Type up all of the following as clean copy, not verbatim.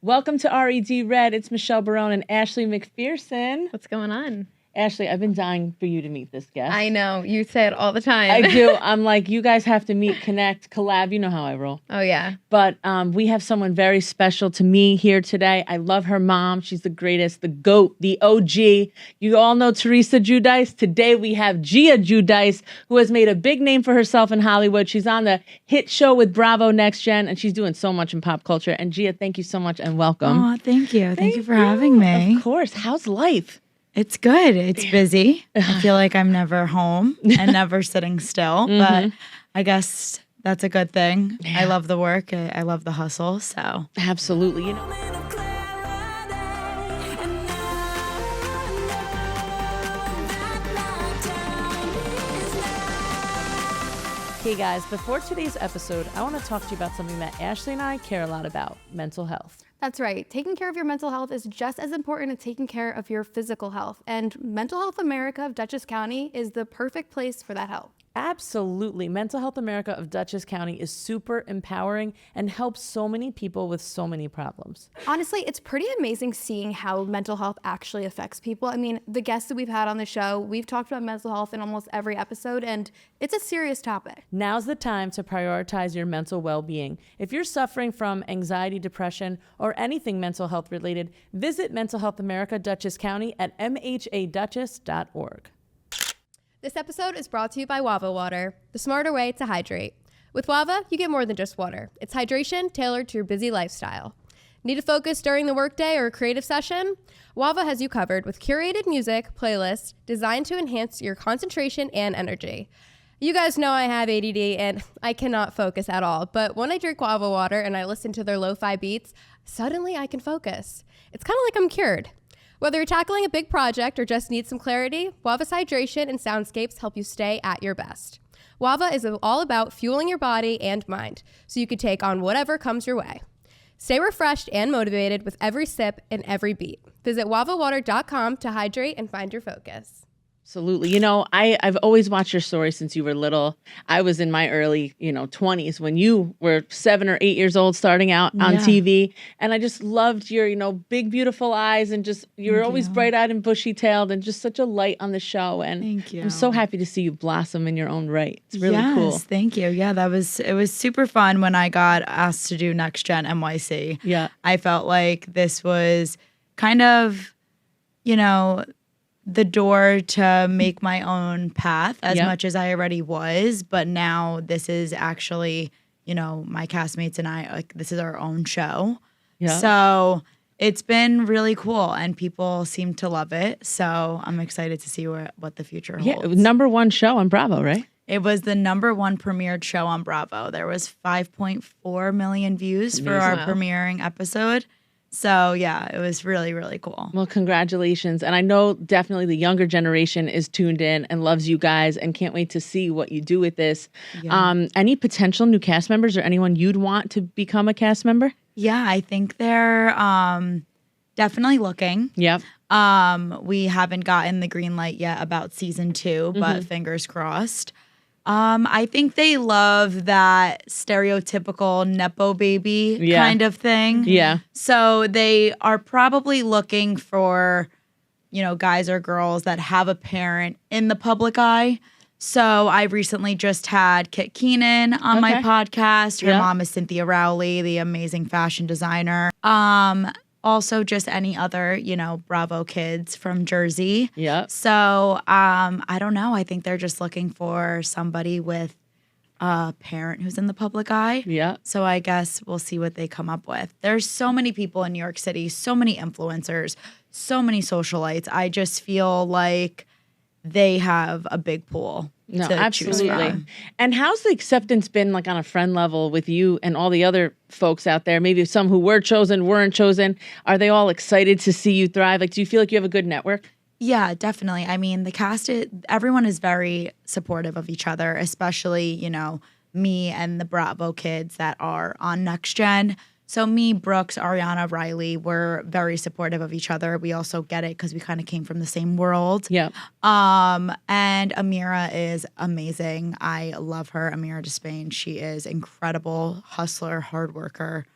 Welcome to RED Red. It's Michelle Barone and Ashley McPherson. What's going on? Ashley, I've been dying for you to meet this guest. I know. You say it all the time. I do. I'm like, you guys have to meet, connect, collab. You know how I roll. Oh, yeah. But we have someone very special to me here today. I love her mom. She's the greatest, the GOAT, the OG. You all know Teresa Giudice. Today we have Gia Giudice, who has made a big name for herself in Hollywood. She's on the hit show with Bravo Next Gen, and she's doing so much in pop culture. And Gia, thank you so much and welcome. Oh, thank you. Thank you for having me. Of course. How's life? It's good. It's busy. I feel like I'm never home and never sitting still, but I guess that's a good thing. Yeah. I love the work. I love the hustle. So absolutely. You know. Hey guys, before today's episode, I want to talk to you about something that Ashley and I care a lot about, mental health. That's right. Taking care of your mental health is just as important as taking care of your physical health. And Mental Health America of Dutchess County is the perfect place for that help. Absolutely. Mental Health America of Dutchess County is super empowering and helps so many people with so many problems. Honestly, it's pretty amazing seeing how mental health actually affects people. I mean, the guests that we've had on the show, we've talked about mental health in almost every episode, and it's a serious topic. Now's the time to prioritize your mental well-being. If you're suffering from anxiety, depression, or anything mental health related, visit Mental Health America Dutchess County at mhaDutchess.org. This episode is brought to you by WAVA Water, the smarter way to hydrate. With WAVA, you get more than just water. It's hydration tailored to your busy lifestyle. Need to focus during the workday or a creative session? WAVA has you covered with curated music playlists designed to enhance your concentration and energy. You guys know I have ADD and I cannot focus at all, but when I drink WAVA Water and I listen to their lo-fi beats, suddenly I can focus. It's kind of like I'm cured. Whether you're tackling a big project or just need some clarity, WAVA's hydration and soundscapes help you stay at your best. WAVA is all about fueling your body and mind, so you can take on whatever comes your way. Stay refreshed and motivated with every sip and every beat. Visit wavawater.com to hydrate and find your focus. Absolutely. You know, I've always watched your story since you were little. I was in my early, 20s when you were 7 or 8 years old starting out on TV. And I just loved your, big, beautiful eyes and just, you were always bright-eyed and bushy-tailed and just such a light on the show. And thank you. I'm so happy to see you blossom in your own right. It's really cool. Yes, thank you. Yeah, it was super fun when I got asked to do Next Gen NYC. Yeah. I felt like this was kind of, the door to make my own path as much as I already was. But now this is actually, my castmates and I, like, this is our own show. Yeah. So it's been really cool and people seem to love it. So I'm excited to see what the future holds. Yeah, it was #1 show on Bravo, right? It was the #1 premiered show on Bravo. There was 5.4 million views for our premiering episode. So, yeah, it was really, really cool. Well, congratulations. And I know definitely the younger generation is tuned in and loves you guys and can't wait to see what you do with this. Yeah. Any potential new cast members or anyone you'd want to become a cast member? Yeah, I think they're definitely looking. Yep. We haven't gotten the green light yet about season 2, but fingers crossed. I think they love that stereotypical Nepo baby kind of thing. Yeah. So they are probably looking for, guys or girls that have a parent in the public eye. So I recently just had Kit Keenan on my podcast. Her mom is Cynthia Rowley, the amazing fashion designer. Also just any other, Bravo kids from Jersey. Yeah. So I don't know. I think they're just looking for somebody with a parent who's in the public eye. Yeah. So I guess we'll see what they come up with. There's so many people in New York City, so many influencers, so many socialites. I just feel like they have a big pool. No, absolutely. And how's the acceptance been like on a friend level with you and all the other folks out there? Maybe some who were chosen, weren't chosen. Are they all excited to see you thrive? Like, do you feel like you have a good network? Yeah, definitely. I mean, the cast, everyone is very supportive of each other, especially, me and the Bravo kids that are on Next Gen. So me, Brooks, Ariana, Riley, we're very supportive of each other. We also get it because we kind of came from the same world. Yeah. And Amira is amazing. I love her, Amira Despain. She is incredible, hustler, hard worker.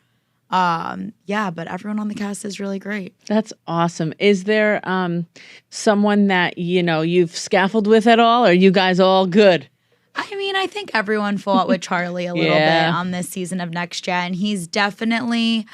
Yeah, but everyone on the cast is really great. That's awesome. Is there someone that, you've scaffolded with at all? Or are you guys all good? I mean, I think everyone fought with Charlie a little bit on this season of Next Gen. He's definitely,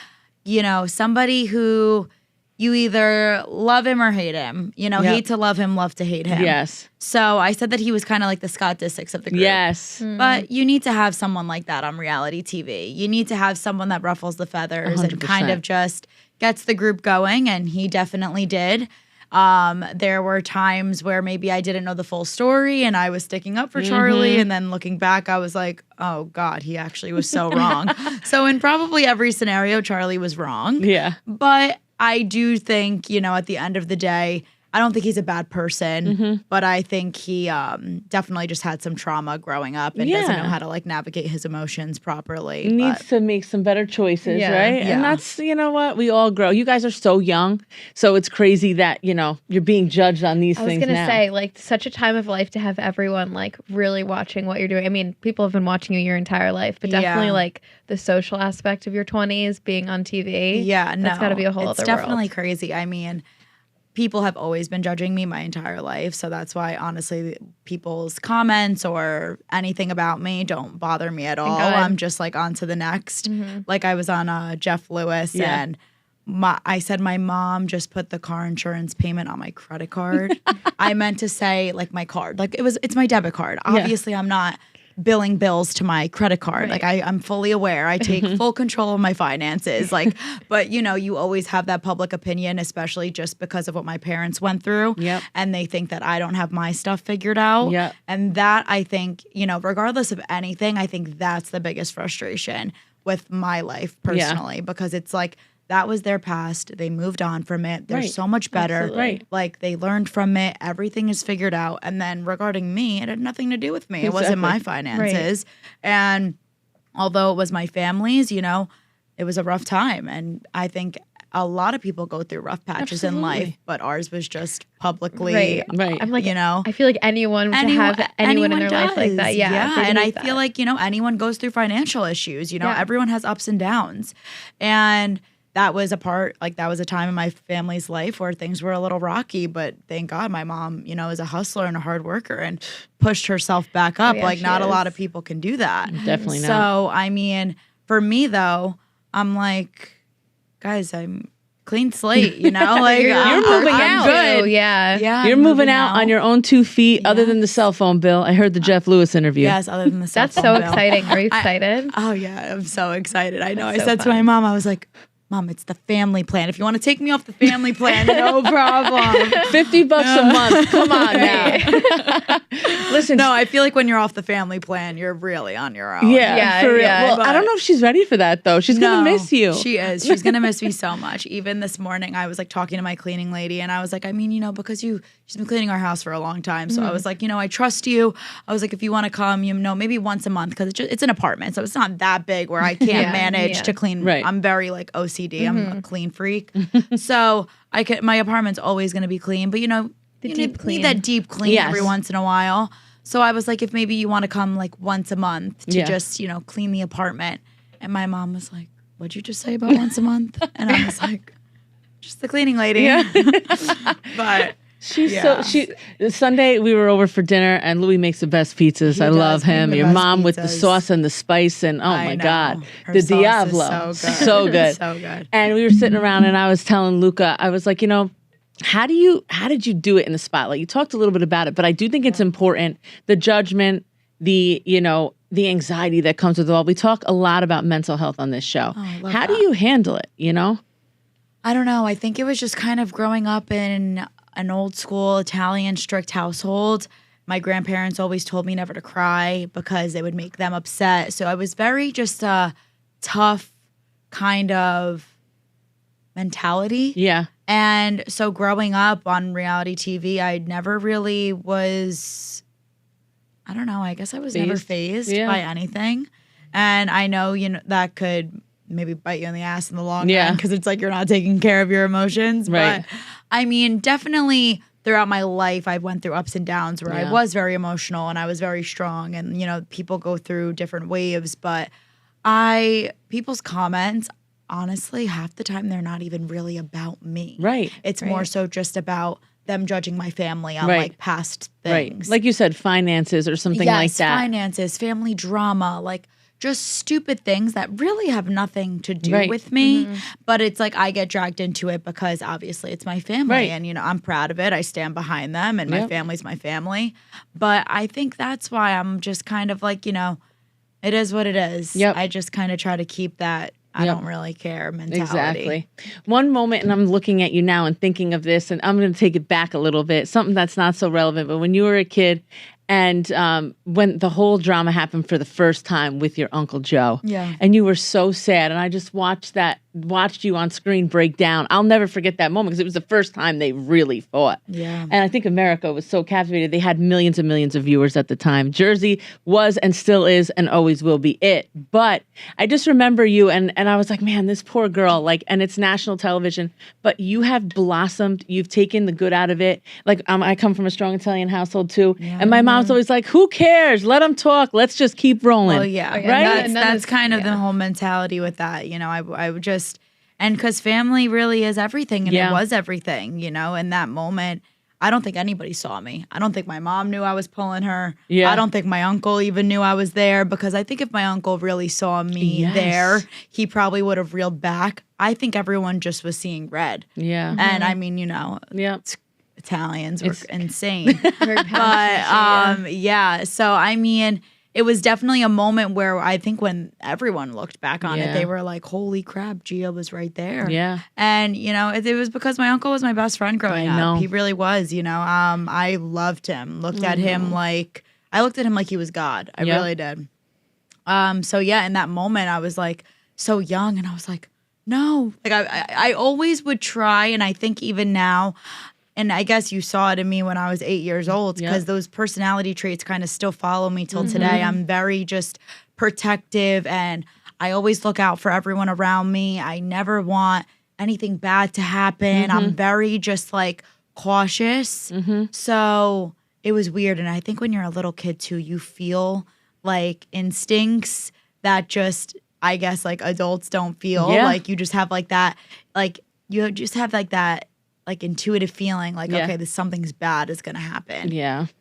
somebody who you either love him or hate him. Hate to love him, love to hate him. Yes. So I said that he was kind of like the Scott Disick of the group. Yes. But you need to have someone like that on reality TV. You need to have someone that ruffles the feathers 100%. and kind of just gets the group going, and he definitely did. There were times where maybe I didn't know the full story and I was sticking up for Charlie, and then looking back, I was like, oh God, he actually was so wrong. So in probably every scenario, Charlie was wrong. Yeah. But I do think, at the end of the day, I don't think he's a bad person, but I think he definitely just had some trauma growing up and doesn't know how to navigate his emotions properly. He needs to make some better choices, right? Yeah. And that's, what, we all grow. You guys are so young, so it's crazy that, you're being judged on these things now. I was going to say, such a time of life to have everyone, really watching what you're doing. I mean, people have been watching you your entire life, but definitely, the social aspect of your 20s, being on TV. Yeah, that's got to be a whole other world. It's definitely crazy. I mean, people have always been judging me my entire life. So that's why, honestly, people's comments or anything about me don't bother me at all. I'm just on to the next. I was on Jeff Lewis and I said my mom just put the car insurance payment on my credit card. I meant to say my card. It's my debit card. Obviously, I'm not billing bills to my credit card. I'm fully aware. I take full control of my finances. But you always have that public opinion, especially just because of what my parents went through. Yep. And they think that I don't have my stuff figured out. Yep. And that, I think, regardless of anything, I think that's the biggest frustration with my life personally, because it's that was their past. They moved on from it. They're so much better. Absolutely. They learned from it. Everything is figured out. And then regarding me, it had nothing to do with me. It wasn't my finances. And although it was my family's, it was a rough time. And I think a lot of people go through rough patches in life, but ours was just publicly, Right. I'm I feel like anyone to have anyone in their life like that. Yeah. And I feel like, anyone goes through financial issues. Everyone has ups and downs. And that was that was a time in my family's life where things were a little rocky, but thank God my mom, is a hustler and a hard worker and pushed herself back up. Not a lot of people can do that. Definitely not. So, I mean, for me though, I'm guys, I'm clean slate, you're moving out. Good. Yeah. You're moving out on your own 2 feet, other than the cell phone bill. I heard the Jeff Lewis interview. Yes, other than the cell That's phone so bill. exciting. Are you excited? Oh yeah, I'm so excited. I know. I so said to my mom, I was like, Mom, it's the family plan. If you want to take me off the family plan, no problem. $50 a month. Come on now. Listen. No, I feel like when you're off the family plan, you're really on your own. Yeah, for real. Well, I don't know if she's ready for that though. She's gonna miss you. She is. She's gonna miss me so much. Even this morning, I was talking to my cleaning lady, and I was like, I mean, because she's been cleaning our house for a long time, so I was like, I trust you. I was like, if you want to come, maybe once a month, because it's an apartment, so it's not that big where I can't manage to clean. Right. I'm very OCD. I'm a clean freak, so my apartment's always gonna be clean. But need that deep clean every once in a while. So I was like, if maybe you want to come once a month to just, clean the apartment. And my mom was like, what'd you just say about once a month? And I was like, just the cleaning lady. Yeah. But Sunday we were over for dinner and Louis makes the best pizzas. I love him. Your mom with the sauce and the spice and my God. Her The sauce Diablo. is so good. So good. So good. And we were sitting around and I was telling Luca, I was like, how did you do it in the spotlight? You talked a little bit about it, but I do think it's important. The judgment, the anxiety that comes with it all. We talk a lot about mental health on this show. How do you handle it, I don't know. I think it was just kind of growing up in an old school Italian strict household. My grandparents always told me never to cry because it would make them upset. So I was very just a tough kind of mentality. Yeah. And so growing up on reality TV, I never really was, I don't know, I guess I was never fazed by anything. And I know, that could maybe bite you in the ass in the long run because it's you're not taking care of your emotions. Right. But I mean, definitely throughout my life, I went through ups and downs where I was very emotional and I was very strong. And, people go through different waves. But people's comments, honestly, half the time they're not even really about me. Right. It's more so just about them judging my family on like past things. Right. Like you said, finances or something like that. Finances, family drama, like just stupid things that really have nothing to do with me. But it's like I get dragged into it because obviously it's my family and, you know, I'm proud of it. I stand behind them and my family's my family. But I think that's why I'm just kind of like, you know, it is what it is. I just kind of try to keep that I don't really care mentality. Exactly. One moment, and I'm looking at you now and thinking of this, and I'm going to take it back a little bit, something that's not so relevant, but when you were a kid and when the whole drama happened for the first time with your Uncle Joe, and you were so sad, and I just watched you on screen break down. I'll never forget that moment because it was the first time they really fought. And I think America was so captivated. They had millions and millions of viewers at the time. Jersey was and still is and always will be it. But I just remember you and I was like, man, this poor girl, like, and it's national television, but you have blossomed. You've taken the good out of it. Like, I come from a strong Italian household too. And my mom's always like, who cares? Let them talk. Let's just keep rolling. Well, yeah. Right? That's kind of the whole mentality with that. You know, I would just, and because family really is everything, and it was everything, you know, in that moment. I don't think anybody saw me. I don't think my mom knew I was pulling her. I don't think my uncle even knew I was there, because I think if my uncle really saw me there, he probably would have reeled back. I think everyone just was seeing red. And I mean, you know, Italians were insane. But so I mean, it was definitely a moment where I think when everyone looked back on it, they were like, holy crap, Gia was right there. And, you know, it was because my uncle was my best friend growing up. He really was, you know. I loved him. Looked at him like, I looked at him like he was God. I really did. So yeah, in that moment, I was like so young, and I was like, no. Like I always would try, and I think even now, and I guess you saw it in me when I was 8 years old, because those personality traits kind of still follow me till today. I'm very just protective, and I always look out for everyone around me. I never want anything bad to happen. I'm very just like cautious. So it was weird. And I think when you're a little kid too, you feel like instincts that just, I guess, like adults don't feel. Like you just have like that, like you just have like that like intuitive feeling, like, okay, something's bad is gonna happen.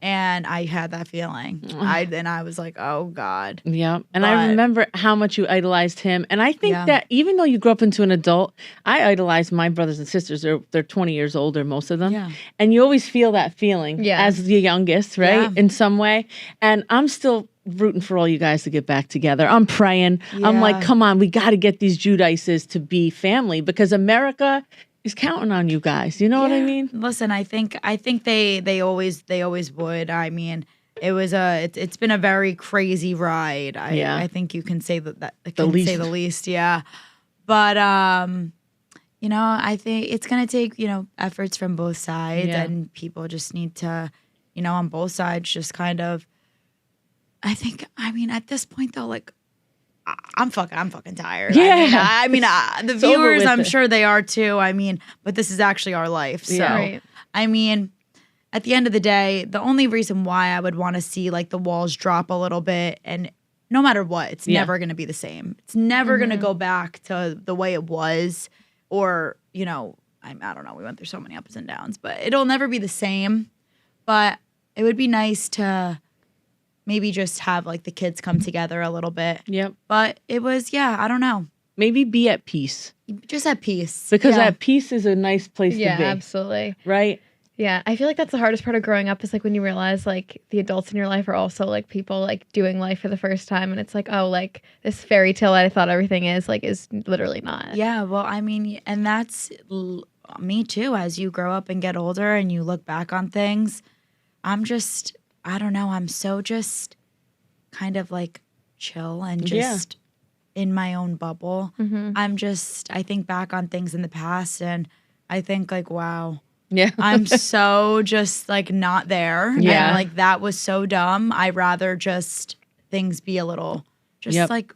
And I had that feeling. I was like, oh God. And I remember how much you idolized him. And I think that even though you grew up into an adult, I idolized my brothers and sisters. They're 20 years older, most of them. And you always feel that feeling as the youngest, right? In some way. And I'm still rooting for all you guys to get back together. I'm praying. I'm like, come on, we got to get these Giudices to be family, because America is counting on you guys. You know what I mean? Listen, I think they always would. I mean, it's been a very crazy ride. I think you can say that say the least. But you know, I think it's gonna take, you know, efforts from both sides, and people just need to, you know, on both sides, just kind of. I mean, at this point though, like, I'm fucking tired. I mean, the viewers, I'm sure they are too. I mean, but this is actually our life. So, I mean, at the end of the day, the only reason why I would want to see like the walls drop a little bit, and no matter what, it's never going to be the same. It's never going to go back to the way it was, or, you know, I don't know. We went through so many ups and downs, but it'll never be the same. But it would be nice to maybe just have like the kids come together a little bit. But it was, I don't know. Maybe be at peace. Just at peace. Because at peace is a nice place to be. Absolutely. Right? Yeah. I feel like that's the hardest part of growing up, is like when you realize like the adults in your life are also like people like doing life for the first time. And it's like, oh, like this fairy tale I thought everything is like is literally not. Yeah. Well, I mean, and that's me too. As you grow up and get older and you look back on things, I don't know. I'm so just kind of like chill and just in my own bubble. I think back on things in the past, and I think like, wow, I'm so just like not there. And like that was so dumb. I'd rather just things be a little just like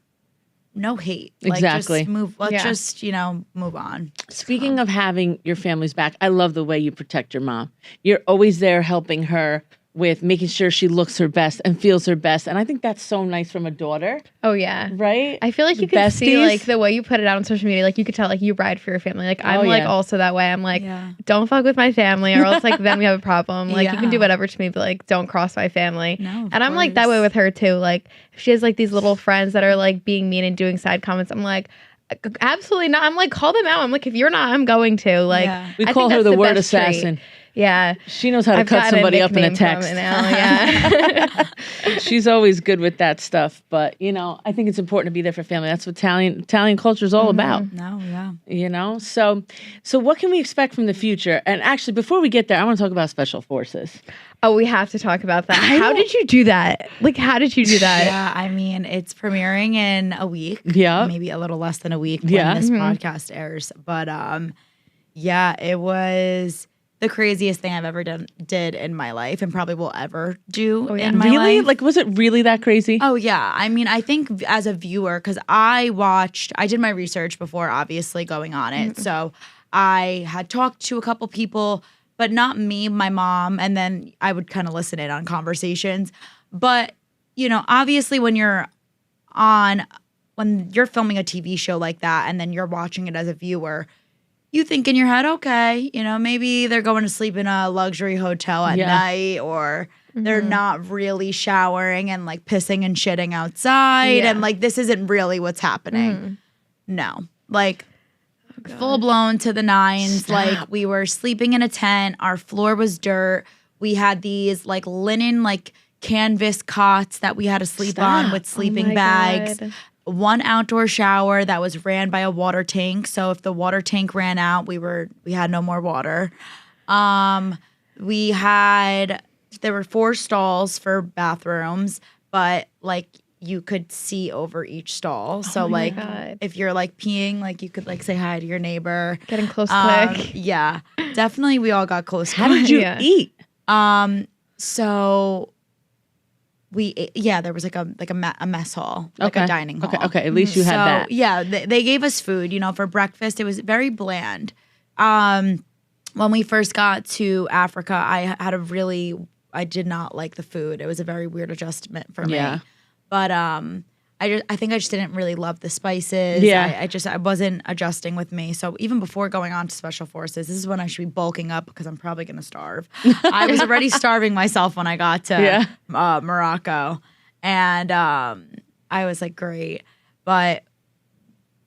no hate. Exactly. Like just move. Let's just, you know, move on. Speaking of having your family's back, I love the way you protect your mom. You're always there helping her with making sure she looks her best and feels her best. And I think that's so nice from a daughter, Oh yeah. right? I feel like you can see like the way you put it out on social media, like you could tell like you ride for your family. Like I'm like also that way. I'm like, don't fuck with my family or else like then we have a problem. Like you can do whatever to me, but like don't cross my family. No, and I'm like that way with her too. Like if she has like these little friends that are like being mean and doing side comments, I'm like, absolutely not. I'm like, call them out. I'm like, if you're not, I'm going to. Like we call her the word assassin. Yeah. She knows how to cut somebody up in a text. Yeah. She's always good with that stuff. But, you know, I think it's important to be there for family. That's what Italian culture is all about. No, yeah. You know? So what can we expect from the future? And actually, before we get there, I want to talk about Special Forces. Oh, we have to talk about that. How did you do that? Like, how did you do that? Yeah, I mean, it's premiering in a week. Yeah. Maybe a little less than a week when this podcast airs. But, yeah, it was the craziest thing I've ever did in my life and probably will ever do in my really? life. Like, was it really that crazy? Oh, yeah. I mean, I think as a viewer, because I did my research before obviously going on it. So I had talked to a couple people, but not me, my mom. And then I would kind of listen in on conversations. But, you know, obviously when you're filming a TV show like that and then you're watching it as a viewer, you think in your head, okay, you know, maybe they're going to sleep in a luxury hotel at night or they're not really showering and like pissing and shitting outside. And like, this isn't really what's happening. No, like full blown to the nines. Stop. Like we were sleeping in a tent. Our floor was dirt. We had these like linen, like canvas cots that we had to sleep on with sleeping bags. God. One outdoor shower that was ran by a water tank. So if the water tank ran out, we had no more water. There were 4 stalls for bathrooms, but like you could see over each stall. So like if you're like peeing, like you could like say hi to your neighbor. Getting close quick. Yeah, definitely we all got close. How did you eat? So there was like a mess hall, like a dining hall. Okay, at least you had that. Yeah, they gave us food, you know, for breakfast. It was very bland. When we first got to Africa, I did not like the food. It was a very weird adjustment for me. Yeah. But I think I just didn't really love the spices. Yeah. I wasn't adjusting with me. So even before going on to Special Forces, this is when I should be bulking up because I'm probably going to starve. I was already starving myself when I got to Morocco. And I was like, great. But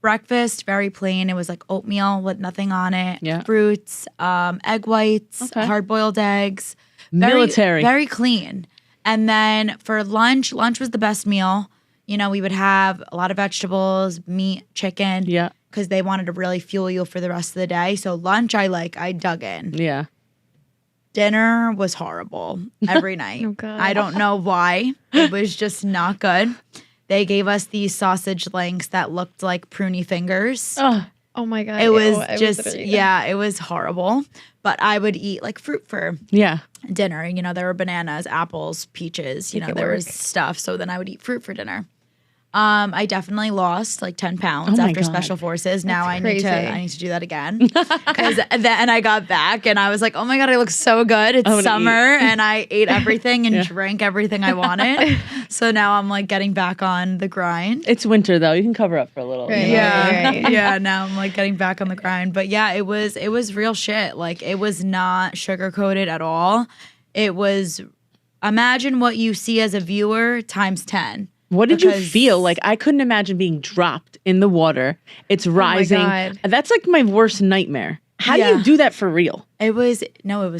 breakfast, very plain. It was like oatmeal with nothing on it. Yeah. Fruits, egg whites, hard-boiled eggs. Military. Very clean. And then for lunch was the best meal. You know, we would have a lot of vegetables, meat, chicken. Yeah. Because they wanted to really fuel you for the rest of the day. So lunch, I dug in. Yeah. Dinner was horrible every night. Oh, God. I don't know why. It was just not good. They gave us these sausage links that looked like pruny fingers. Oh my God. It was it was horrible. But I would eat like fruit for dinner. You know, there were bananas, apples, peaches, you know, there was stuff. So then I would eat fruit for dinner. I definitely lost like 10 pounds after Special Forces. Now I need to do that again. Because then I got back and I was like, oh my God, I look so good. It's summer and I ate everything and drank everything I wanted. So now I'm like getting back on the grind. It's winter though. You can cover up for a little. Right. You know? Yeah. Now I'm like getting back on the grind. But yeah, it was real shit. Like it was not sugar coated at all. It was, imagine what you see as a viewer times 10. What did you feel? Like, I couldn't imagine being dropped in the water. It's rising. Oh my God. That's like my worst nightmare. How do you do that for real? It was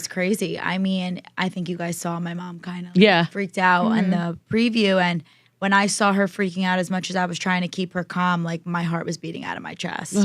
crazy. I mean, I think you guys saw my mom kind of freaked out in the preview. And when I saw her freaking out as much as I was trying to keep her calm, like my heart was beating out of my chest.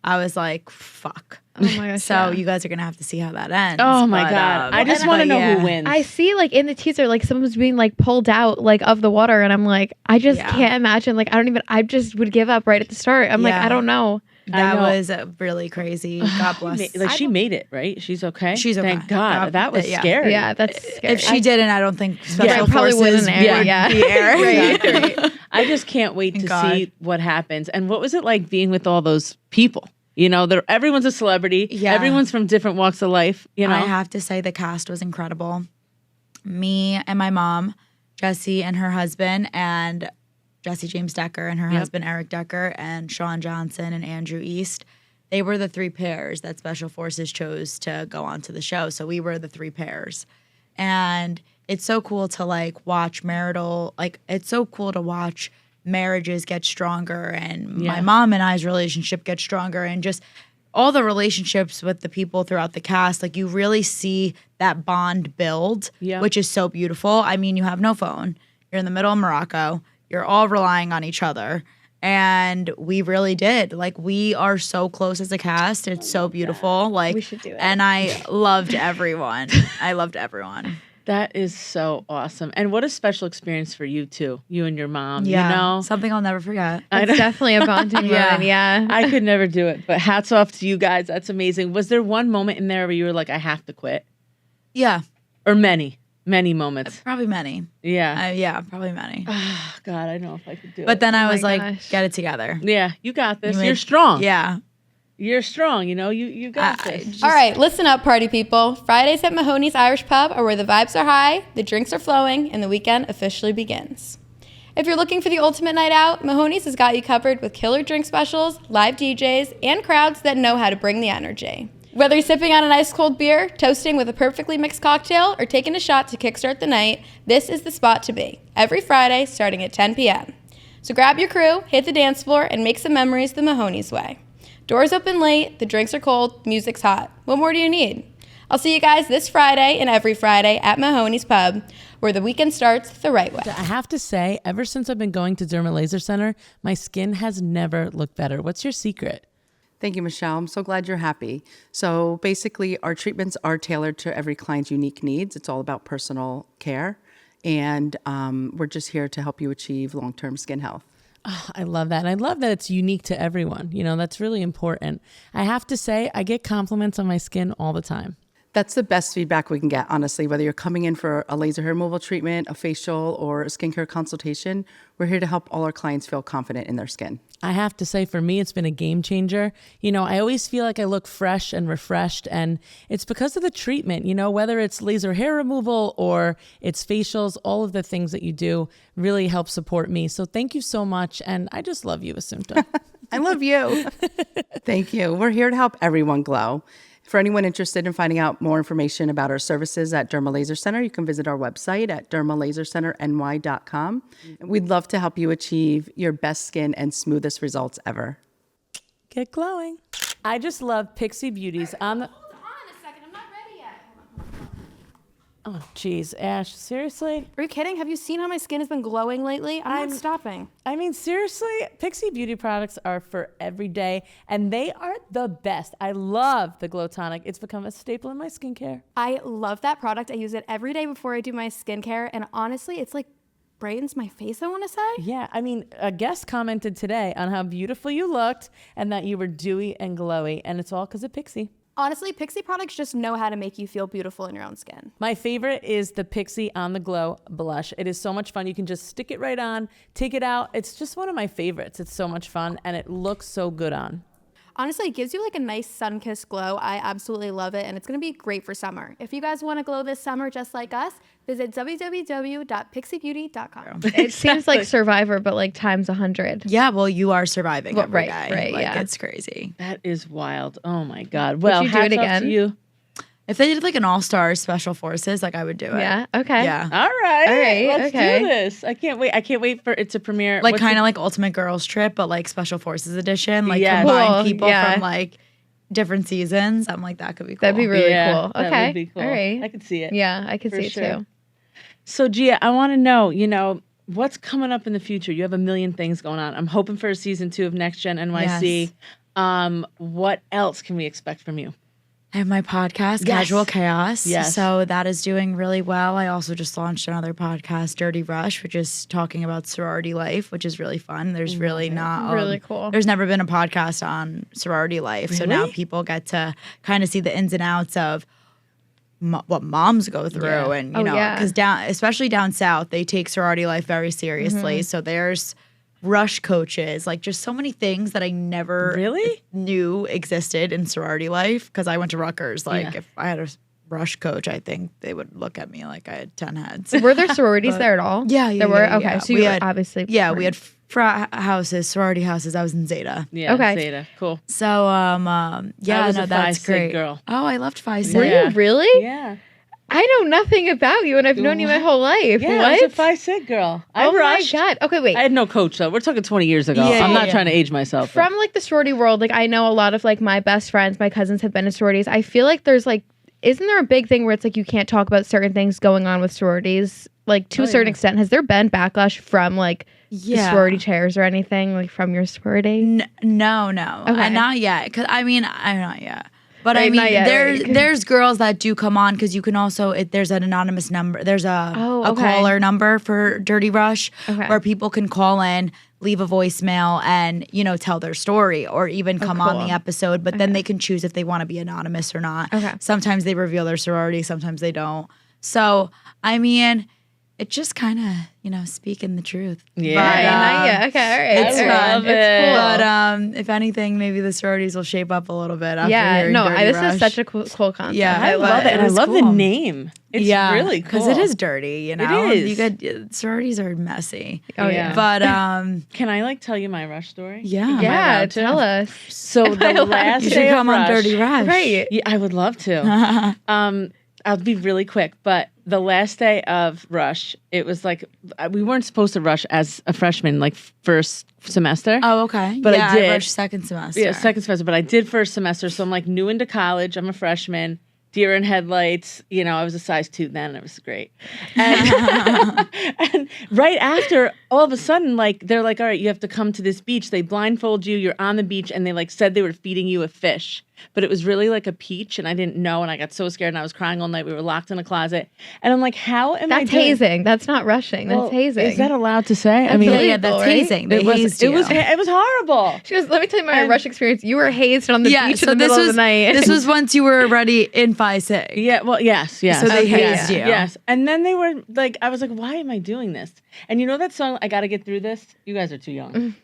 I was like, fuck. Oh my gosh. So you guys are going to have to see how that ends. Oh my God. I just want to know who wins. I see like in the teaser, like someone's being like pulled out like of the water. And I'm like, I just can't imagine. Like, I just would give up right at the start. I'm like, I don't know. That was really crazy. God bless. Like she made it, right? She's okay? She's okay. Thank God. That was scary. Yeah, that's scary. If she didn't, I don't think Special probably Forces wouldn't air. Right. I just can't wait to see what happens. And what was it like being with all those people? You know, everyone's a celebrity. Yeah. Everyone's from different walks of life. You know, I have to say the cast was incredible. me and my mom, Jesse and her husband, and Jesse James Decker and her husband, Eric Decker, and Sean Johnson and Andrew East. They were the 3 pairs that Special Forces chose to go onto the show. So we were the 3 pairs. And it's so cool to like watch it's so cool to watch marriages get stronger and my mom and I's relationship get stronger and just all the relationships with the people throughout the cast. Like you really see that bond build, which is so beautiful. I mean, you have no phone. You're in the middle of Morocco. You're all relying on each other. And we really did. Like we are so close as a cast. It's so beautiful. Like We should do it. And I loved everyone. I loved everyone. That is so awesome. And what a special experience for you too. You and your mom, Yeah. you know? Something I'll never forget. It's definitely a bonding moment. Yeah. I could never do it, but hats off to you guys. That's amazing. Was there one moment in there where you were like, I have to quit? Yeah. Or many moments? Probably many. Yeah. Probably many. Oh, God, I don't know if I could do it. But then I was my like, gosh. get it together. Yeah, you got this. You You're made- strong. Yeah. You're strong, you know? You got this. All right, listen up, party people. Fridays at Mahoney's Irish Pub are where the vibes are high, the drinks are flowing, and the weekend officially begins. If you're looking for the ultimate night out, Mahoney's has got you covered with killer drink specials, live DJs, and crowds that know how to bring the energy. Whether you're sipping on an ice cold beer, toasting with a perfectly mixed cocktail, or taking a shot to kickstart the night, this is the spot to be. Every Friday, starting at 10 p.m. So grab your crew, hit the dance floor, and make some memories the Mahoney's way. Doors open late, the drinks are cold, music's hot. What more do you need? I'll see you guys this Friday and every Friday at Mahoney's Pub, where the weekend starts the right way. I have to say, ever since I've been going to Derma Laser Center, my skin has never looked better. What's your secret? Thank you, Michelle. I'm so glad you're happy. So basically, our treatments are tailored to every client's unique needs. It's all about personal care. And we're just here to help you achieve long-term skin health. Oh, I love that. And I love that it's unique to everyone. You know, that's really important. I have to say, I get compliments on my skin all the time. That's the best feedback we can get, honestly. Whether you're coming in for a laser hair removal treatment, a facial, or a skincare consultation, we're here to help all our clients feel confident in their skin. I have to say, for me, it's been a game changer. You know, I always feel like I look fresh and refreshed, and it's because of the treatment, you know, whether it's laser hair removal or it's facials, all of the things that you do really help support me. So thank you so much. And I just love you, Assunta. I love you. Thank you. We're here to help everyone glow. For anyone interested in finding out more information about our services at Derma Laser Center, you can visit our website at dermalasercenterny.com. We'd love to help you achieve your best skin and smoothest results ever. Get glowing. I just love Pixie Beauties on the... Hold on a second. I'm not ready yet. Oh, geez, Ash, seriously? Are you kidding? Have you seen how my skin has been glowing lately? I'm not stopping. I mean, seriously, Pixie Beauty products are for every day, and they are the best. I love the Glow Tonic. It's become a staple in my skincare. I love that product. I use it every day before I do my skincare, and honestly, it's like brightens my face, I want to say. Yeah, I mean, a guest commented today on how beautiful you looked and that you were dewy and glowy, and it's all because of Pixie. Honestly, Pixie products just know how to make you feel beautiful in your own skin. My favorite is the Pixie On The Glow blush. It is so much fun. You can just stick it right on, take it out. It's just one of my favorites. It's so much fun, and it looks so good on. Honestly, it gives you like a nice sun-kissed glow. I absolutely love it, and it's going to be great for summer. If you guys want to glow this summer just like us, visit www.pixiebeauty.com. It seems like Survivor, but like times 100. Yeah, well, you are surviving Well, every right, day. right, Like, yeah. it's crazy. That is wild. Oh, my God. Well, you do it hats off again? to you. If they did like an all-star special forces, like I would do it. Yeah. Okay. Yeah. All right. All right, Let's okay. do this. I can't wait. I can't wait for it to premiere. Like What's kind of like Ultimate Girls Trip, but like Special Forces edition. Like Yeah. combine Cool, people yeah. from like different seasons. I'm like, that could be cool. That'd be really cool. That Okay. would be cool. All right. I could see it. Yeah, I could For see it sure. too. So, Gia, I want to know, you know, what's coming up in the future? You have a million things going on. I'm hoping for a season 2 of Next Gen NYC. Yes. What else can we expect from you? I have my podcast, Yes. Casual Chaos. Yes. So that is doing really well. I also just launched another podcast, Dirty Rush, which is talking about sorority life, which is really fun. There's really not Really cool. There's never been a podcast on sorority life. So now Really? people get to kind of see the ins and outs of what moms go through, Yeah. and you Oh, know, yeah. because especially down south, they take sorority life very seriously. So there's rush coaches, like just so many things that I never Really? knew existed in sorority life because I went to Rutgers. Like Yeah. if I had a rush coach, I think they would look at me like I had 10 heads. Were there sororities there at all? Yeah, There were? Okay, yeah. so you obviously... we had frat houses, sorority houses. I was in Zeta. Yeah, Okay. Zeta. Cool. So, I was no, a that's Phi Sig great. girl. Oh, I loved Phi Sig. Were Yeah. you really? Yeah. I know nothing about you, and I've known you my whole life. Yeah, What? I was a Phi Sig girl. I Oh rushed. my God. Okay, wait. I had no coach though. We're talking 20 years ago. Yeah, I'm not yeah. trying to age myself. From like the sorority world, like I know a lot of like my best friends, my cousins have been in sororities. I feel like there's like, isn't there a big thing where it's like you can't talk about certain things going on with sororities? Like to a certain extent, has there been backlash from like the sorority chairs or anything like from your sorority? No. Okay. Not yet. Cause I mean, I'm not yet. But Right, I mean, not yet, right. there's girls that do come on because you can also there's an anonymous number. There's a okay. caller number for Dirty Rush Okay. where people can call in, leave a voicemail, and tell their story or even come on cool. the episode. But then they can choose if they want to be anonymous or not. Okay. Sometimes they reveal their sorority, sometimes they don't. So I mean, it's just kind of speaking the truth. Yeah. But, Yeah, okay, all right. it's all right. love It's it. cool. But if anything, maybe the sororities will shape up a little bit after yeah, hearing no, Dirty this Rush. is such a cool concept. Yeah, I love it. And I is love the cool. name. It's really cool. because it is dirty. It is. You got sororities are messy. Oh Yeah. But Can I tell you my rush story? yeah, Am I Yeah, allowed to? tell us. So the last you day should of come on Rush, Dirty Rush. Right. Yeah, I would love to. I'll be really quick, but the last day of Rush, it was like we weren't supposed to rush as a freshman, like first semester. Oh, okay. But I yeah, did. rushed second semester. Yeah, second semester, but I did first semester, so I'm like new into college. I'm a freshman. Deer in headlights. I was a size 2 then. It was great. And, and right after, all of a sudden, like they're like, all right, you have to come to this beach. They blindfold you. You're on the beach, and they like said they were feeding you a fish, but it was really like a peach, and I didn't know, and I got so scared, and I was crying all night. We were locked in a closet, and I'm like, how am I That's doing? hazing. That's not rushing. That's Well, hazing. Is that allowed to say? I mean, Yeah, that's Illegal, right? hazing. They it was hazed it you. was horrible. She goes, let me tell you my rush experience. You were hazed on the yeah. beach So in the this middle was of the night. this was once you were already in Phi Sig. Yeah, well, yes. So they hazed you. Yes. And then they were like, I was like, why am I doing this? And you know that song, I Gotta Get Through This? You guys are too young.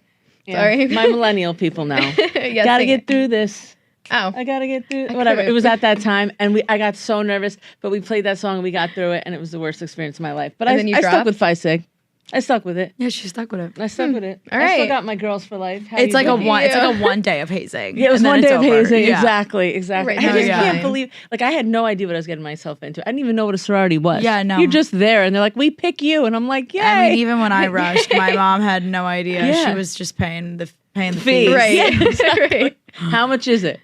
Yeah, Sorry. My millennial people know. Yes, Gotta sing get it. through this. Oh. I gotta get through whatever. couldn't. It was at that time, and I got so nervous, but we played that song and we got through it, and it was the worst experience of my life. But And I then you stuck dropped? with Phi Sig. I stuck with it. Yeah, she stuck with it. I stuck with it. All I still right. got my girls for life. How It's you like doing? it's like a one day of hazing. Yeah, it was and then one it's day of over. hazing. Yeah. Exactly. Right, I no, just you're can't fine. believe, like, I had no idea what I was getting myself into. I didn't even know what a sorority was. Yeah, no. You're just there, and they're like, we pick you. And I'm like, yay. I mean, even when I rushed, my mom had no idea. Yeah. She was just paying the Fees. fee. Right. Yeah. Right. How much is it?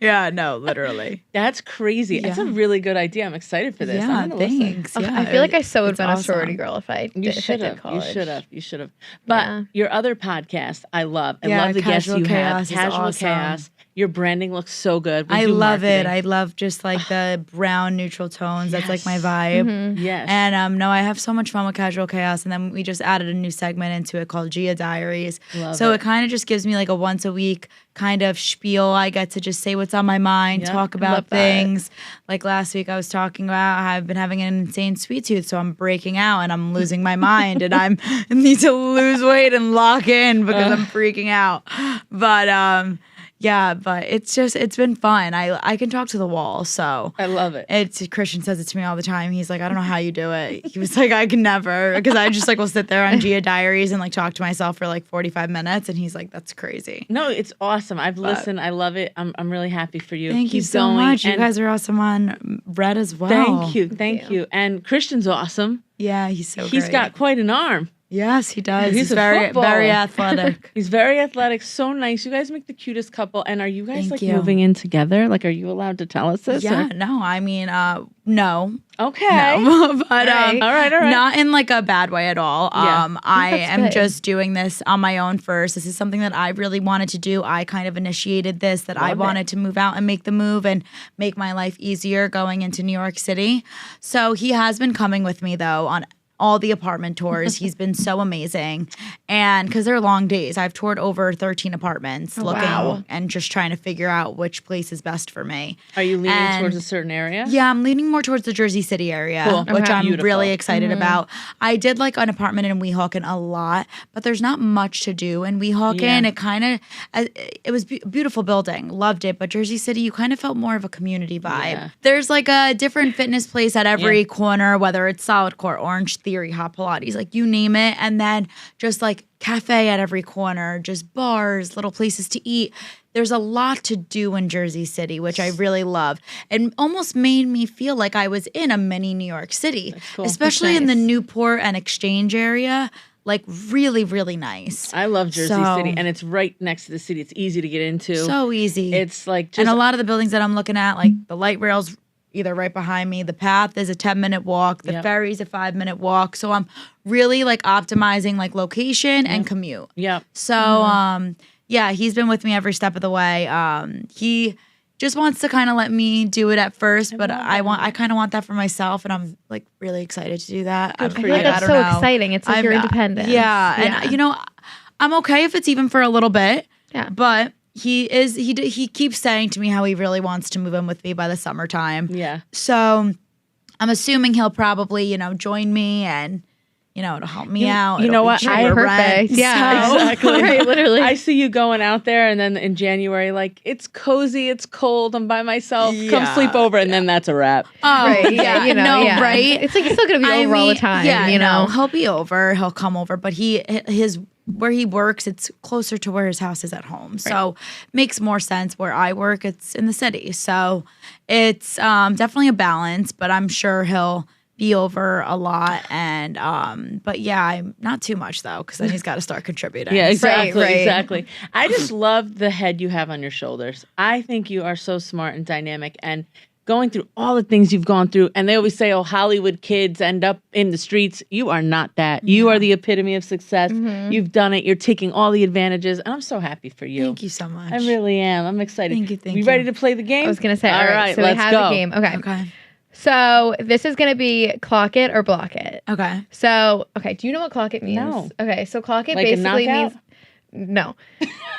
Yeah, no, literally. That's crazy. That's a really good idea. I'm excited for this. Yeah, I'm gonna listen. thanks. Okay, Yeah, I feel like I so would have it's been a awesome. sorority girl if I You did, if I should did have. You college. should have. You should have. But Yeah. your other podcast, I love. I Yeah, love the guests Casual you Chaos have. is Casual awesome. Chaos. Your branding looks so good. We I do love it. marketing. I love just like the brown neutral tones. That's like my Yes. vibe. Yes. And no, I have so much fun with Casual Chaos. And then we just added a new segment into it called Gia Diaries. Love so it. it kind of just gives me like a once a week kind of spiel. I get to just say what's on my mind, Yep. talk Love about that. things. Like last week I was talking about how I've been having an insane sweet tooth. So I'm breaking out and I'm losing my mind and I need to lose weight and lock in because I'm freaking out. But yeah, but it's been fun. I can talk to the wall, so I love it. Christian says it to me all the time. He's like, I don't know how you do it. He was like, I can never, because I just like will sit there on Gia Diaries and like talk to myself for like 45 minutes, and he's like, that's crazy. No, it's awesome. I've listened. I love it. I'm really happy for you. Thank you Keep so going. much. You And guys are awesome on Red as well. Thank you. Thank you. And Christian's awesome. Yeah, he's so He's great. got quite an arm. Yes, he does. He's a very footballer. very athletic. He's very athletic, so nice. You guys make the cutest couple. And are you guys Thank like you. moving in together? Like, are you allowed to tell us this? Yeah, or- no, I mean, no. Okay. No. But right. All right. not in like a bad way at all. Yeah. I That's am good. just doing this on my own first. This is something that I really wanted to do. I kind of initiated this, that I Love it. wanted to move out and make the move and make my life easier going into New York City. So he has been coming with me though on all the apartment tours. He's been so amazing. And because they're long days, I've toured over 13 apartments looking and just trying to figure out which place is best for me. Are you leaning towards a certain area? Yeah, I'm leaning more towards the Jersey City area, which I'm really excited about. I did like an apartment in Weehawken a lot, but there's not much to do in Weehawken. It was a beautiful building, loved it, but Jersey City, you kind of felt more of a community vibe. Yeah. There's like a different fitness place at every corner, whether it's Solid Core, Orange Theory, Hot Pilates, like you name it, and then just like cafe at every corner, just bars, little places to eat. There's a lot to do in Jersey City, which I really love. It almost made me feel like I was in a mini New York City, especially in the Newport and Exchange area. Like really, really nice. I love Jersey City, and it's right next to the city. It's easy to get into. So easy. It's like just, and a lot of the buildings that I'm looking at, like the light rail's either right behind me. The path is a 10-minute walk. The ferry's a 5-minute walk. So I'm really like optimizing like location and commute. Yeah. So yeah, he's been with me every step of the way. He just wants to kind of let me do it at first, but I kind of want that for myself, and I'm like really excited to do that. I feel like that's so exciting. It's like your independence. Yeah, and you know, I'm okay if it's even for a little bit. Yeah, but he keeps saying to me how he really wants to move in with me by the summertime. Yeah, so I'm assuming he'll probably join me and. It'll help me out. You know what? I'm perfect. Yeah, so, exactly. Right, literally. I see you going out there, and then in January, like, it's cozy, it's cold, I'm by myself. Come sleep over, and then that's a wrap. Oh, right. Yeah, right? It's like he's still going to be over all the time. Yeah, he'll be over. He'll come over, but where he works, it's closer to where his house is at home. So makes more sense. Where I work, it's in the city. So it's definitely a balance, but I'm sure he'll be over a lot, and but yeah, I'm not too much though, because then he's got to start contributing. Yeah, exactly. I just love the head you have on your shoulders. I think you are so smart and dynamic, and going through all the things you've gone through. And they always say, "Oh, Hollywood kids end up in the streets." You are not that. You are the epitome of success. You've done it. You're taking all the advantages, and I'm so happy for you. Thank you so much. I really am. I'm excited. Thank you. You ready to play the game? I was gonna say, all right. So let's we have go. the game. Okay. So this is going to be clock it or block it. Okay. So, do you know what clock it means? No. Okay, so clock it like basically means no.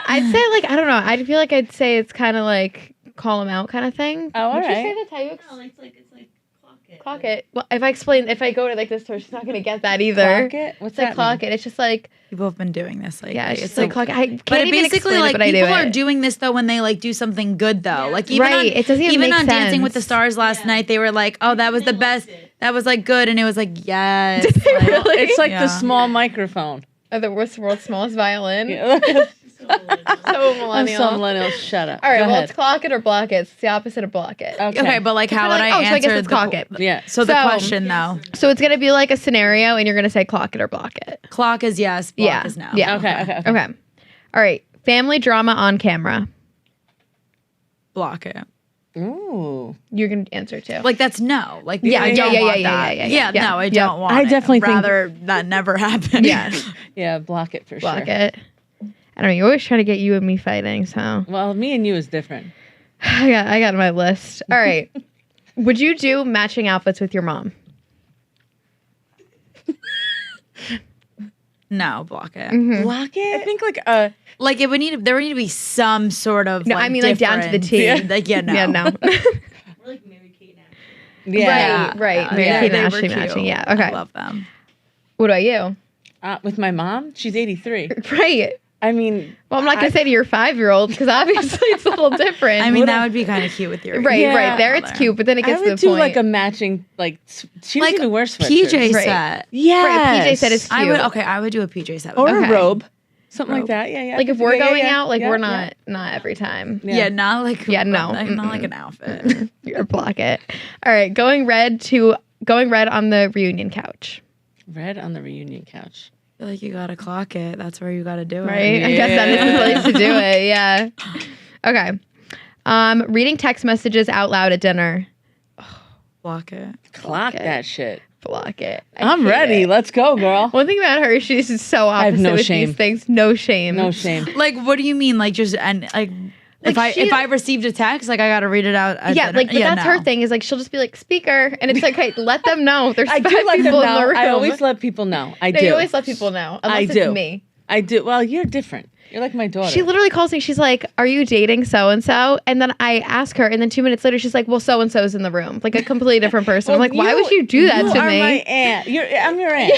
I'd say I don't know. I'd feel like I'd say it's kind of like call them out kind of thing. Oh, all Would right. you say that's how you it's like clock it. Clock it. Well, if I go to like this store, she's not going to get that either. Clock it? What's it's like that clock mean? it. It's just like People have been doing this. Like, yeah, it's just like clock it. I can't but even basically, explain like, it, but I do people it. are doing this though when they like do something good though. Yeah. Like even it doesn't even make on Dancing with the sense. Stars last night, they were like, "Oh, that was the best. That was like good," and it was like, "Yes." Did they really? It's like the small microphone. The world's smallest violin. Yeah. So millennial. I'm so millennial. Shut up. All right, Go well, ahead. it's clock it or block it. It's the opposite of block it. Okay, but like how would I answer? So I guess it's clock it. Yeah. So the question though. So it's gonna be like a scenario, and you're gonna say clock it or block it. Clock is yes. Block is no. Yeah. Okay. All right. Family drama on camera. Block it. Ooh. You're gonna answer too. Like that's no. Like Yeah, I don't want yeah, that. yeah. No, I don't want. I definitely think rather that never happened. Yeah. Yeah, block it for Block sure. it. I don't know. You always try to get you and me fighting, so Well, me and you is different. I got my list. All right. Would you do matching outfits with your mom? No, block it. Block it? I think Like it would need. There would need to be some sort of. No, like, I mean like down to the difference. T. Like no. Yeah, no. We're like Mary Kate now. yeah. Right. Mary Yeah, Kate they and were Ashley cute. matching. Yeah. Okay. I love them. What about you? With my mom, she's 83. Right. I mean, Well, I'm not gonna say to your 5-year-old because obviously it's a little different. I mean, that would be kind of cute with your right, Yeah. right. There it's cute, but then it I gets to the would do point. like a matching, like she doesn't even wear sweatshirts. PJ Right. set. Yeah, Right, a PJ set is cute. I would do a PJ set. or Okay. a robe, something like that. Yeah, yeah. Like if we're Yeah, going yeah, out, like yeah, we're yeah. not every time. Yeah, not like no. not like an outfit. You're block it. All right, going red on the reunion couch. Red on the reunion couch. I feel like you gotta clock it. That's where you gotta do it. Right? I guess that is the place to do it. Yeah. Okay. Reading text messages out loud at dinner. Block it. Clock it. that shit. Block it. I'm ready. Let's go, girl. One thing about her, she's so opposite have no with shame. these things. No shame. No shame. Like, what do you mean? Like, just and like. if I received a text, like I gotta read it out. At Yeah, dinner. like, but that's her thing is like she'll just be like speaker, and it's like, hey, let them know there's I 5 do let them people in the know. room. I always let people know. I No, do. you always let people know, unless I it's do. me. I do. Well, you're different. You're like my daughter. She literally calls me. She's like, "Are you dating so and so?" And then I ask her, and then 2 minutes later, she's like, "Well, so and so's in the room, like a completely different person." I'm like, "Why would you do that you to are me?" My aunt. I'm your aunt.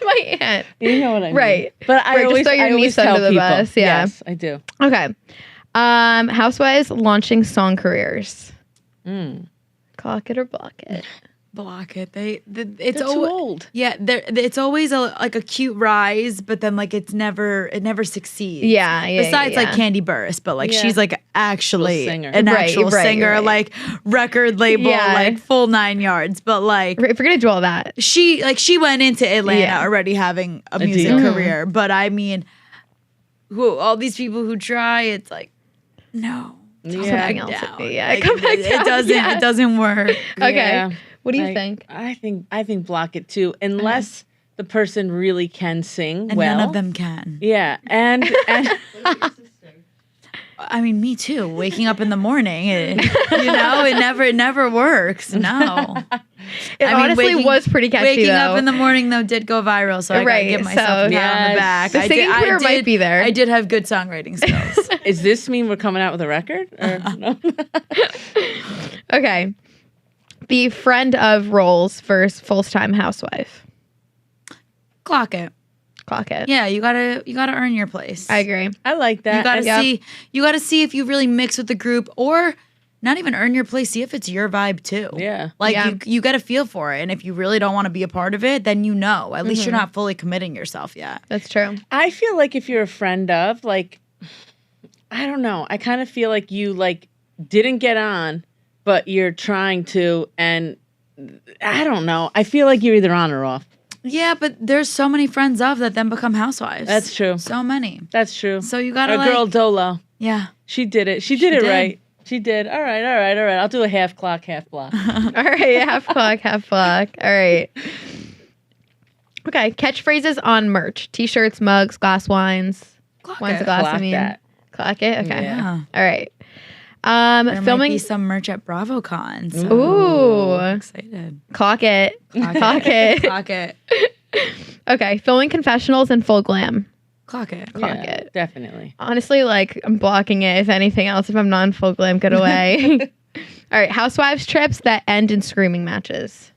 My aunt. You know what I mean, Right. But I Right, just always throw your I always niece under tell the people. bus, yeah. Yes, I do. Okay. Housewives launching song careers. Clock it or block it. Block it. It's They're too old. Yeah, it's always a cute rise, but then like it never succeeds. Yeah. Besides like Candy Burris, but like Yeah. she's like actually singer. an Right, actual right, singer, right. like record label, Yeah. like full 9 yards. But like If we're gonna do all that, she went into Atlanta Yeah. already having a music deal. career. But I mean, all these people who try, it's like no. something else. Down. Yeah, Like, come back it down. doesn't. Yeah. It doesn't work. Okay. Yeah. What do you Like, think? I think block it too, unless the person really can sing And well. none of them can. Yeah, and I mean, me too. Waking up in the morning, it never works. No, It honestly was pretty catchy, Waking though. up in the morning though did go viral, so I gotta Right, give myself a pat on yes. the back. The singing career might be there. I did have good songwriting skills. does this mean we're coming out with a record? Or no? Okay. Be friend of roles versus full-time housewife. Clock it. Clock it. Yeah, you gotta earn your place. I agree. I like that. You gotta And- you gotta see if you really mix with the group, or not even earn your place. See if it's your vibe too. Yeah. like Yeah. you got to feel for it, and if you really don't want to be a part of it, then at least you're not fully committing yourself yet. That's true. I feel like if you're a friend of, like, I don't know. I kind of feel like you like didn't get on, but you're trying to, and I don't know. I feel like you're either on or off. Yeah, but there's so many friends of that then become housewives. That's true. So many. That's true. So you gotta Our girl Dolo, yeah. she did it. She did it did. right. She did. All right. I'll do a half clock, half block. All right. Half clock, half block. All right. Okay. Catchphrases on merch. T-shirts, mugs, glass wines. Clock Wines it. a glass, Clock I mean. that. Clock it? Okay. Yeah. All right. There Filming. might be some merch at BravoCon. So Ooh. I'm excited. Clock it. Clock it. Clock it. Okay. Filming confessionals in full glam. Clock it. Clock Yeah, it. definitely. Honestly, like, I'm blocking it. If anything else, if I'm not in full glam, get away. All right. Housewives trips that end in screaming matches.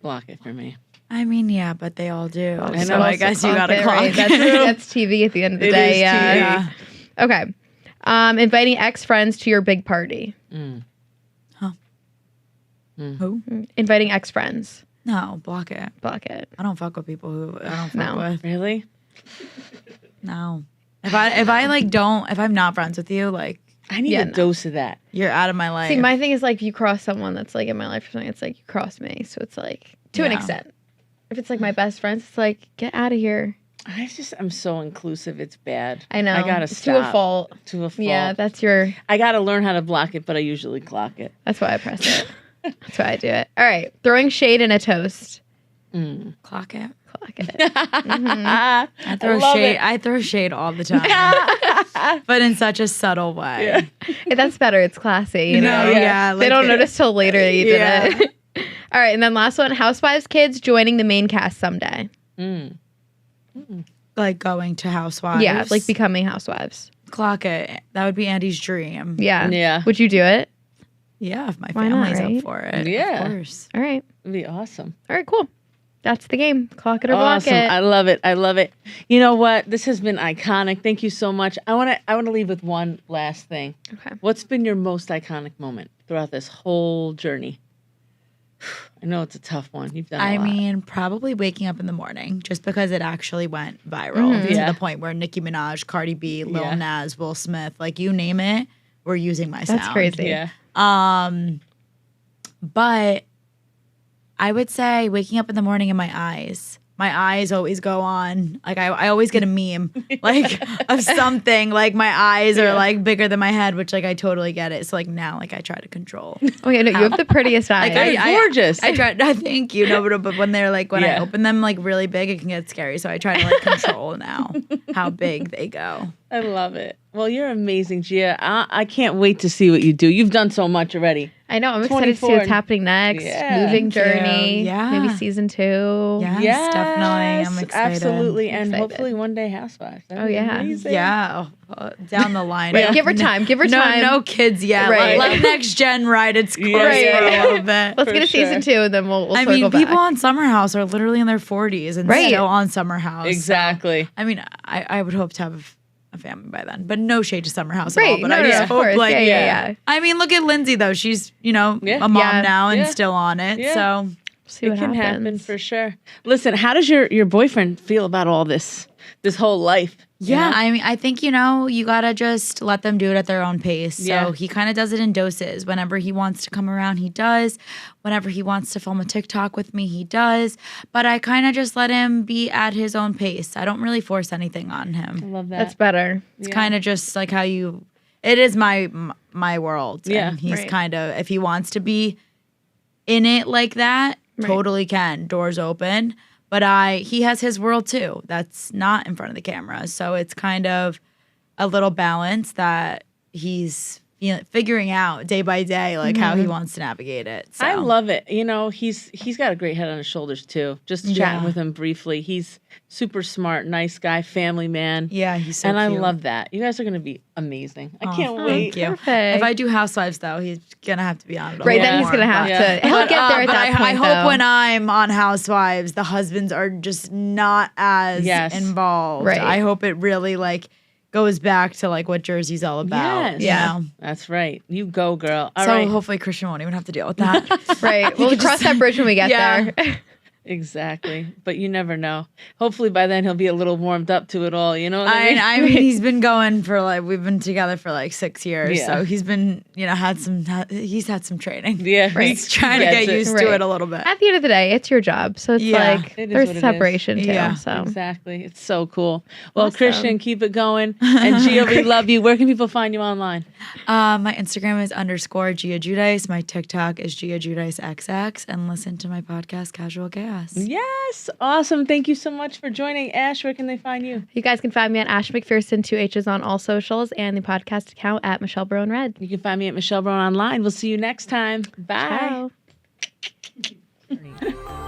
Block it for me. I mean, yeah, but they all do. I So know. I guess you gotta it, clock right? it. That's TV at the end of the It day. is Yeah. TV. Yeah. Okay. Inviting ex-friends to your big party. Who? Inviting ex-friends. No, block it. Block it. I don't fuck with people who I don't fuck No. with. Really? No. If I'm not friends with you, like I need Yeah, a no. dose of that. you're out of my life. See, my thing is like, if you cross someone that's like in my life or something, it's like you cross me. So it's like, to an Yeah. extent. If it's like my best friends, it's like, get out of here. I'm so inclusive. It's bad. I know. I gotta It's stop. to a fault. To a fault. Yeah, that's your. I gotta learn how to block it, but I usually clock it. That's why I press it. That's why I do it. All right. Throwing shade in a toast. clock it. Clock it. I throw love shade. it. I throw shade all the time, but in such a subtle way. Yeah, that's better. It's classy. You know? No, yeah, they like don't it- notice till later that you did Yeah. it. All right. And then last one Housewives kids joining the main cast someday. Like going to Housewives. Yeah. Like becoming housewives. clock it. That would be Andy's dream. Yeah. Yeah. Would you do it? Yeah, if my Why not, family's right? up for it. Yeah. Of course. All right. It'd be awesome. All right. Cool. That's the game. Clock it or block Awesome. it. I love it. I love it. You know what? This has been iconic. Thank you so much. I wanna leave with one last thing. Okay. What's been your most iconic moment throughout this whole journey? I know it's a tough one. You've done a I lot. mean, probably waking up in the morning just because it actually went viral to Yeah. the point where Nicki Minaj, Cardi B, Lil Yeah. Nas, Will Smith, like you name it, we're using my sound. That's crazy. Yeah. But I would say waking up in the morning and my eyes my eyes always go on. Like I always get a meme like of something. Like my eyes are like bigger than my head, which like I totally get it. So like now like I try to control. Oh yeah, no, you have the prettiest eyes. They're gorgeous. I try. Thank you. No, but when they're like when I open them like really big, it can get scary. So I try to like control now how big they go. I love it. Well, you're amazing, Gia. I can't wait to see what you do. You've done so much already. I know. I'm excited to see what's happening next. Yeah. Moving Thank you. journey. Yeah. Maybe season 2. Yes, definitely. I'm excited. Absolutely. And Excited. hopefully one day Housewives. That'd Oh, be yeah. amazing. Yeah, down the line. Wait, give her time. Give her time. No kids yet. Right. Let Next Gen ride its course Right. for a little bit. Let's For get a season 2 and then we'll I circle mean, back. people on Summer House are literally in their 40s and Right. still on Summer House. so, Exactly. I mean, I would hope to have a family by then, but no shade to Summer House at Right. all. But No, I no, just of hope course. like, Yeah. I mean, look at Lindsay though. She's a mom now and still on it. Yeah. So See It what can happen happens. for sure. Listen, how does your boyfriend feel about all this whole life? you yeah, know? I mean, I think you gotta just let them do it at their own pace. So Yeah. he kind of does it in doses. Whenever he wants to come around, he does. Whenever he wants to film a TikTok with me, he does. But I kind of just let him be at his own pace. I don't really force anything on I him. love that. That's better. It's kind of just like how it is my world. Yeah, and he's right. kind of, if he wants to be in it like that, totally can. Doors open. But he has his world too. That's not in front of the camera. So it's kind of a little balance that he's figuring out day by day, like how he wants to navigate it. So. I love it. You know, he's got a great head on his shoulders too. Just chatting with him briefly. He's super smart, nice guy, family man. Yeah, he's so and cute. I love that. You guys are gonna be amazing. I can't wait. Thank you. Perfect. If I do Housewives though, he's gonna have to be on it. a Right, little then he's more, going to have but- to. He'll get there at but that point, I hope though. when I'm on Housewives, the husbands are just not as involved. Right. I hope it really like goes back to like what Jersey's all about. Yes. Yeah. You know? That's right. You go, girl. All So right. hopefully Christian won't even have to deal with that. Right. We'll cross that bridge when we get there. Exactly. But you never know. Hopefully by then he'll be a little warmed up to it all. You know what I mean? I mean, he's been going for like, we've been together for like 6 years. Yeah. So he's been, he's had some training. Yeah. He's trying to Gets get it. used Right. to it a little bit. At the end of the day, it's your job. So it's Yeah. like It is there's what it is. separation too. Yeah. So Exactly. It's so cool. Well, Christian, keep it going. And Gia, we love you. Where can people find you online? My Instagram is _Gia Giudice. My TikTok is Gia Giudice XX. And listen to my podcast, Casual Chaos. Yes. Awesome. Thank you so much for joining. Ash, where can they find you? you guys can find me at Ash McPherson, 2 H's on all socials, and the podcast account at Michelle Barone Red. You can find me at Michelle Brown Online. We'll see you next time. Bye. Ciao.